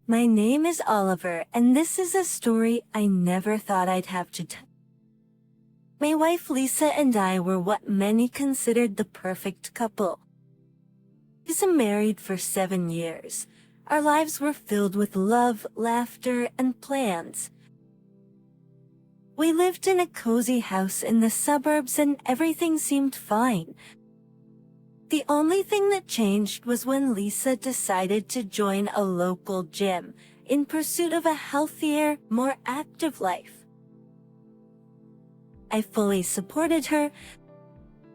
My name is Oliver, and this is a story I never thought I'd have to tell. My wife Lisa and I were what many considered the perfect couple. Lisa married for 7 years. Our lives were filled with love, laughter, and plans. We lived in a cozy house in the suburbs and everything seemed fine. The only thing that changed was when Lisa decided to join a local gym in pursuit of a healthier, more active life. I fully supported her.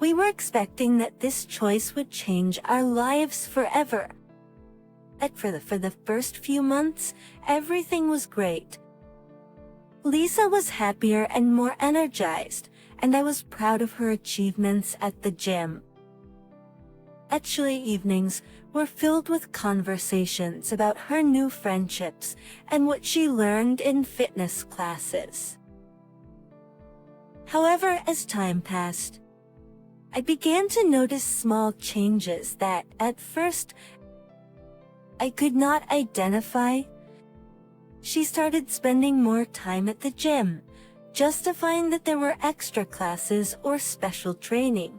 We were expecting that this choice would change our lives forever. For the first few months, everything was great. Lisa was happier and more energized, and I was proud of her achievements at the gym. Actually, evenings were filled with conversations about her new friendships and what she learned in fitness classes. However, as time passed, I began to notice small changes that, at first, I could not identify. She started spending more time at the gym, justifying that there were extra classes or special training.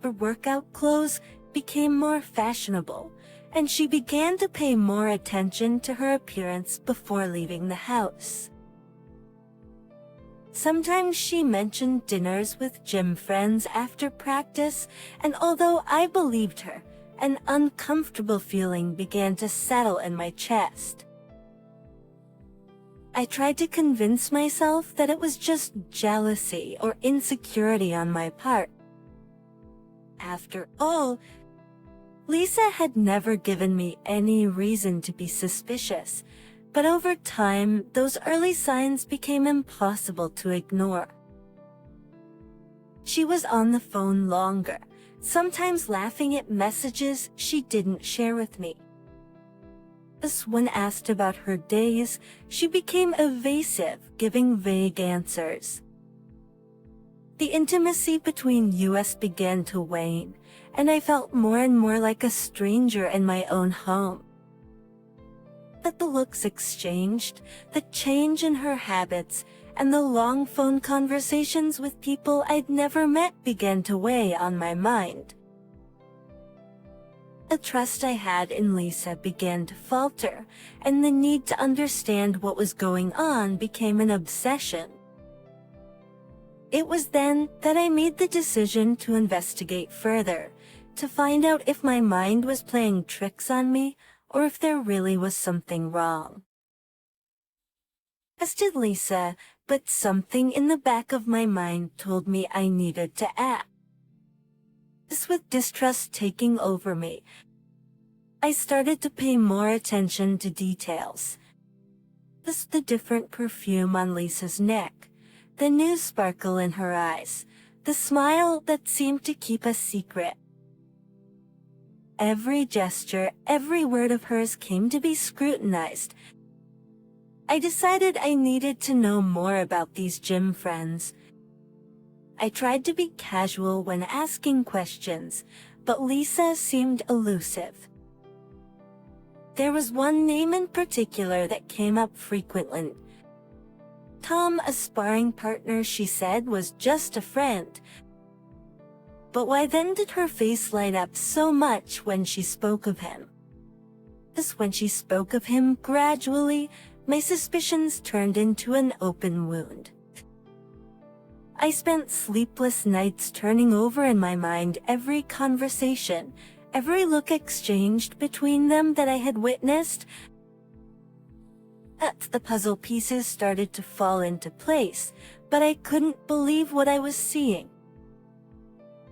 Her workout clothes became more fashionable, and she began to pay more attention to her appearance before leaving the house. Sometimes she mentioned dinners with gym friends after practice, and although I believed her, an uncomfortable feeling began to settle in my chest. I tried to convince myself that it was just jealousy or insecurity on my part. After all, Lisa had never given me any reason to be suspicious, but over time, those early signs became impossible to ignore. She was on the phone longer, sometimes laughing at messages she didn't share with me. Thus, when asked about her days, she became evasive, giving vague answers. The intimacy between us began to wane, and I felt more and more like a stranger in my own home. But the looks exchanged, the change in her habits, and the long phone conversations with people I'd never met began to weigh on my mind. The trust I had in Lisa began to falter, and the need to understand what was going on became an obsession. It was then that I made the decision to investigate further, to find out if my mind was playing tricks on me or if there really was something wrong. I trusted Lisa, but something in the back of my mind told me I needed to act. This with distrust taking over me, I started to pay more attention to details. The different perfume on Lisa's neck, the new sparkle in her eyes, the smile that seemed to keep a secret. Every gesture, every word of hers came to be scrutinized. I decided I needed to know more about these gym friends. I tried to be casual when asking questions, but Lisa seemed elusive. There was one name in particular that came up frequently. Tom, a sparring partner, she said, was just a friend. But why then did her face light up so much when she spoke of him? When she spoke of him, gradually, my suspicions turned into an open wound. I spent sleepless nights turning over in my mind every conversation, every look exchanged between them that I had witnessed. The puzzle pieces started to fall into place, but I couldn't believe what I was seeing.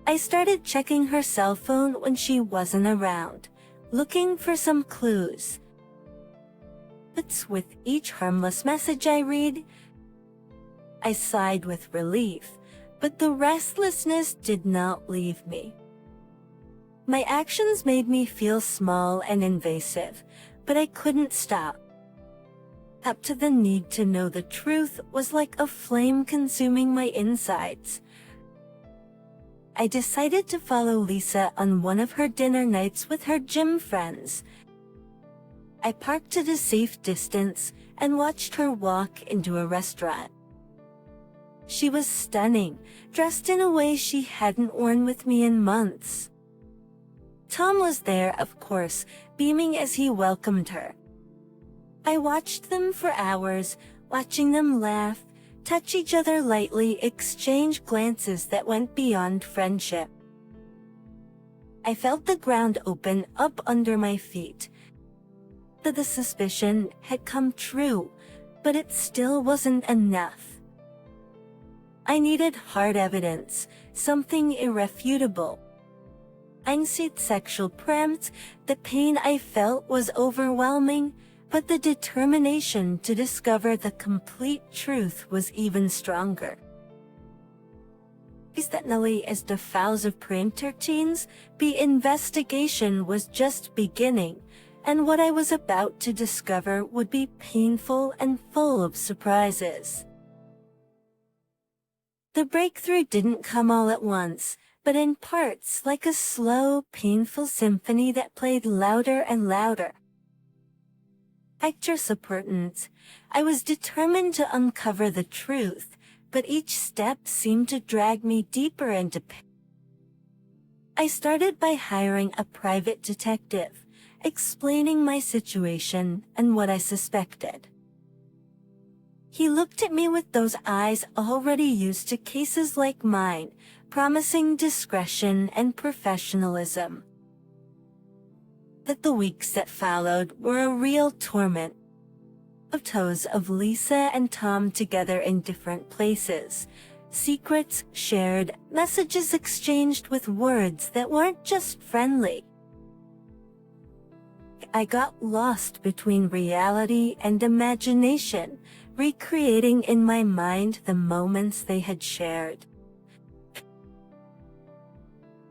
I started checking her cell phone when she wasn't around, looking for some clues. But with each harmless message I read, I sighed with relief, but the restlessness did not leave me. My actions made me feel small and invasive, but I couldn't stop. Up to the need to know the truth was like a flame consuming my insides. I decided to follow Lisa on one of her dinner nights with her gym friends. I parked at a safe distance and watched her walk into a restaurant. She was stunning, dressed in a way she hadn't worn with me in months. Tom was there, of course, beaming as he welcomed her. I watched them for hours, watching them laugh, touch each other lightly, exchange glances that went beyond friendship. I felt the ground open up under my feet. The suspicion had come true, but it still wasn't enough. I needed hard evidence, something irrefutable. Einstein sexual premt, the pain I felt was overwhelming, but the determination to discover the complete truth was even stronger. Istantly as the files of preemtertines, the investigation was just beginning, and what I was about to discover would be painful and full of surprises. The breakthrough didn't come all at once, but in parts, like a slow, painful symphony that played louder and louder. Actress important, I was determined to uncover the truth, but each step seemed to drag me deeper into pain. I started by hiring a private detective, explaining my situation and what I suspected. He looked at me with those eyes already used to cases like mine, promising discretion and professionalism. But the weeks that followed were a real torment. Photos of Lisa and Tom together in different places, secrets shared, messages exchanged with words that weren't just friendly. I got lost between reality and imagination, recreating in my mind the moments they had shared.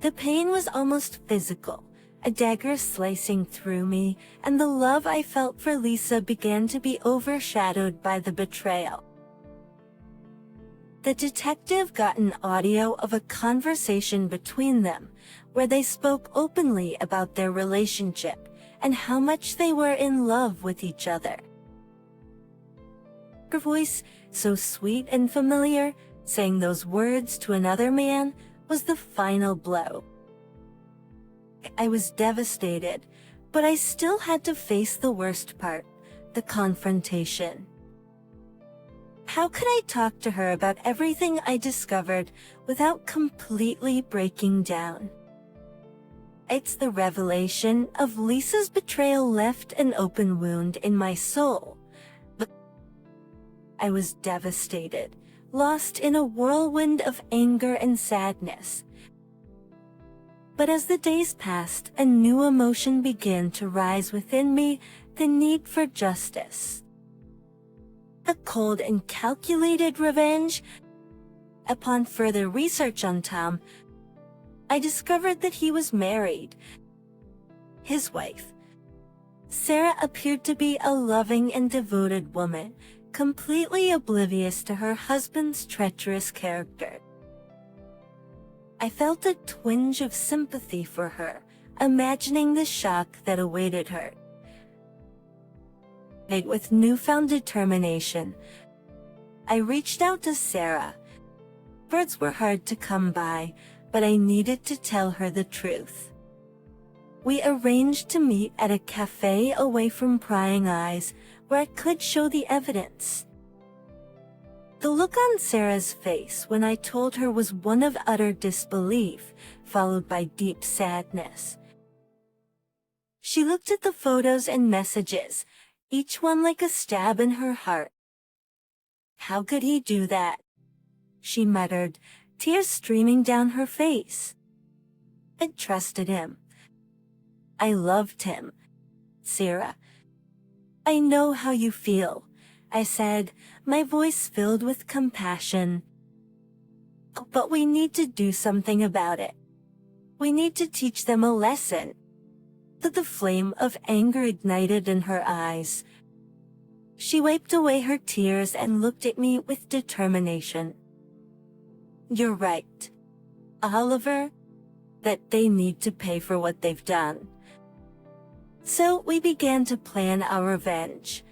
The pain was almost physical, a dagger slicing through me, and the love I felt for Lisa began to be overshadowed by the betrayal. The detective got an audio of a conversation between them, where they spoke openly about their relationship and how much they were in love with each other. Her voice, so sweet and familiar, saying those words to another man, was the final blow. I was devastated, but I still had to face the worst part, the confrontation. How could I talk to her about everything I discovered without completely breaking down? It's the revelation of Lisa's betrayal left an open wound in my soul. But I was devastated, lost in a whirlwind of anger and sadness. But as the days passed, a new emotion began to rise within me, the need for justice. A cold and calculated revenge. Upon further research on Tom, I discovered that he was married. His wife, Sarah, appeared to be a loving and devoted woman, completely oblivious to her husband's treacherous character. I felt a twinge of sympathy for her, imagining the shock that awaited her. With newfound determination, I reached out to Sarah. Words were hard to come by, but I needed to tell her the truth. We arranged to meet at a cafe away from prying eyes, where I could show the evidence. The look on Sarah's face when I told her was one of utter disbelief, followed by deep sadness. She looked at the photos and messages, each one like a stab in her heart. How could he do that? She muttered, tears streaming down her face. I trusted him. I loved him. Sarah, I know how you feel, I said, my voice filled with compassion. But we need to do something about it. We need to teach them a lesson. The flame of anger ignited in her eyes. She wiped away her tears and looked at me with determination. You're right, Oliver, that they need to pay for what they've done. So we began to plan our revenge.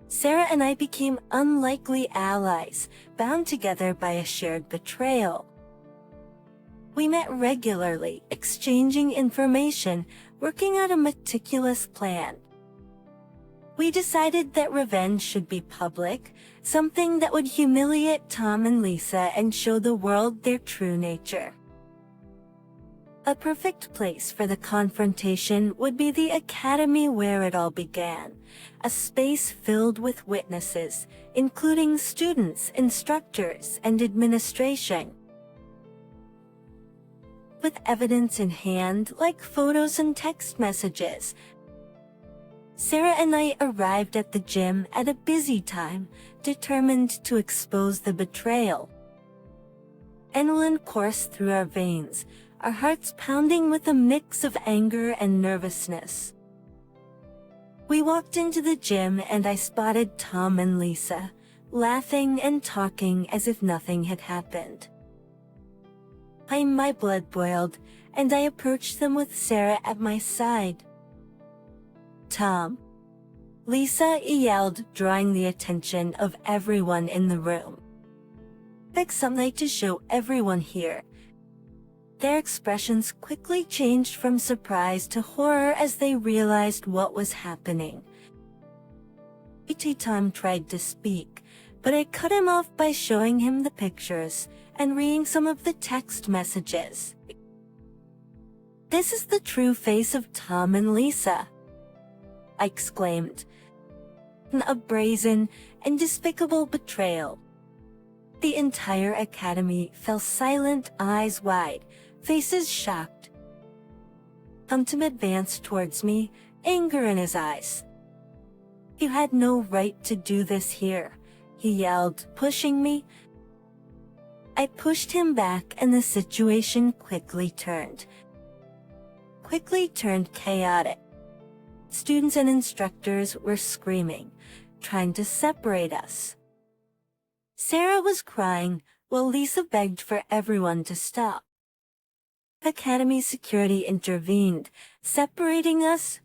Sarah and I became unlikely allies, bound together by a shared betrayal. We met regularly, exchanging information, working out a meticulous plan. We decided that revenge should be public, something that would humiliate Tom and Lisa and show the world their true nature. A perfect place for the confrontation would be the academy where it all began, a space filled with witnesses, including students, instructors, and administration. With evidence in hand, like photos and text messages, Sarah and I arrived at the gym at a busy time, determined to expose the betrayal. Adrenaline coursed through our veins, our hearts pounding with a mix of anger and nervousness. We walked into the gym and I spotted Tom and Lisa, laughing and talking as if nothing had happened. My blood boiled, and I approached them with Sarah at my side. "Tom!" Lisa yelled, drawing the attention of everyone in the room. "Pick something to show everyone here." Their expressions quickly changed from surprise to horror as they realized what was happening. Tom tried to speak, but I cut him off by showing him the pictures and reading some of the text messages. "This is the true face of Tom and Lisa," I exclaimed. "A brazen and despicable betrayal." The entire academy fell silent, eyes wide, faces shocked. Tom advanced towards me, anger in his eyes. "You had no right to do this here," he yelled, pushing me. I pushed him back and the situation quickly turned chaotic. Students and instructors were screaming, trying to separate us. Sarah was crying, while Lisa begged for everyone to stop. Academy security intervened, separating us.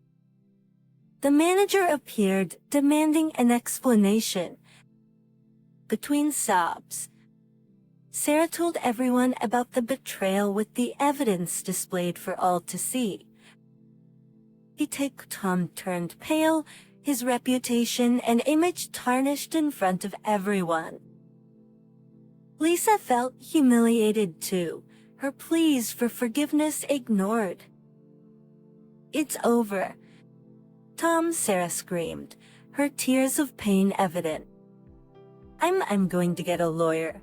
The manager appeared, demanding an explanation. Between sobs, Sarah told everyone about the betrayal with the evidence displayed for all to see. Tom turned pale, his reputation and image tarnished in front of everyone. Lisa felt humiliated too, her pleas for forgiveness ignored. "It's over." "Tom," Sarah screamed, her tears of pain evident. I'm going to get a lawyer."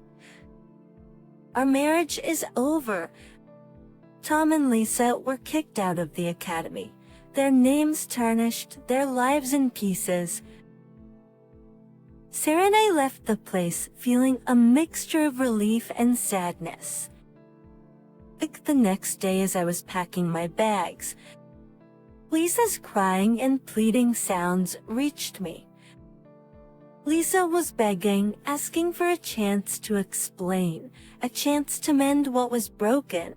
"Our marriage is over." Tom and Lisa were kicked out of the academy, their names tarnished, their lives in pieces. Sarah and I left the place feeling a mixture of relief and sadness. The next day as I was packing my bags, Lisa's crying and pleading sounds reached me. Lisa was begging, asking for a chance to explain, a chance to mend what was broken.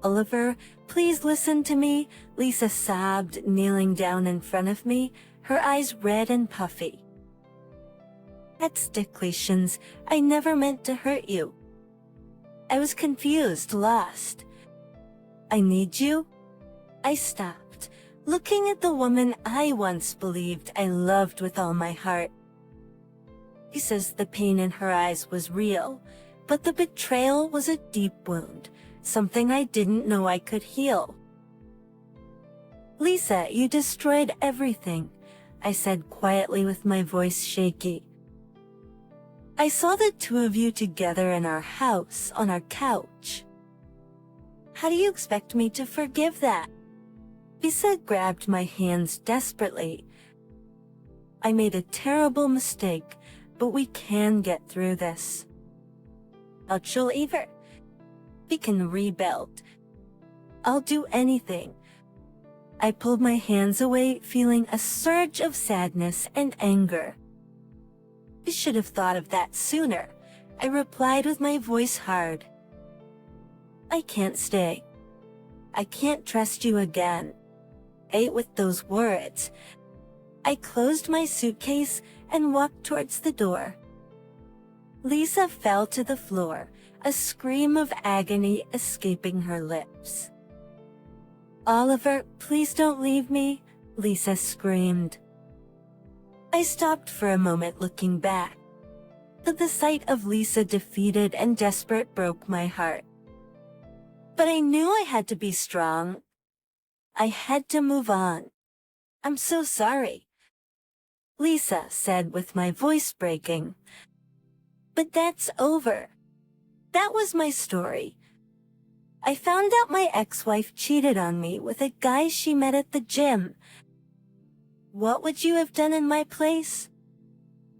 "Oliver, please listen to me," Lisa sobbed, kneeling down in front of me, her eyes red and puffy. "Expectations, I never meant to hurt you." I was confused, lost. "I need you?" I stopped, looking at the woman I once believed I loved with all my heart. He says the pain in her eyes was real, but the betrayal was a deep wound, something I didn't know I could heal. "Lisa, you destroyed everything," I said quietly with my voice shaky. "I saw the two of you together in our house, on our couch. How do you expect me to forgive that?" Lisa grabbed my hands desperately. "I made a terrible mistake, but we can get through this. Oliver, we can rebuild. I'll do anything." I pulled my hands away, feeling a surge of sadness and anger. "I should have thought of that sooner," I replied with my voice hard. "I can't stay. I can't trust you again." ate with those words. I closed my suitcase and walked towards the door. Lisa fell to the floor, a scream of agony escaping her lips. "Oliver, please don't leave me," Lisa screamed. I stopped for a moment looking back. But the sight of Lisa defeated and desperate broke my heart. But I knew I had to be strong. I had to move on. "I'm so sorry," Lisa said with my voice breaking. "But that's over. That was my story. I found out my ex-wife cheated on me with a guy she met at the gym. What would you have done in my place?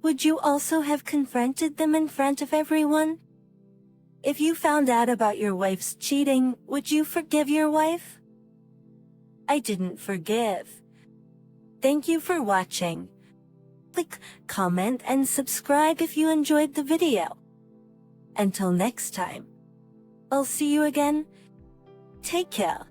Would you also have confronted them in front of everyone? If you found out about your wife's cheating, would you forgive your wife?" I didn't forgive. Thank you for watching. Click, comment, and subscribe if you enjoyed the video. Until next time, I'll see you again. Take care.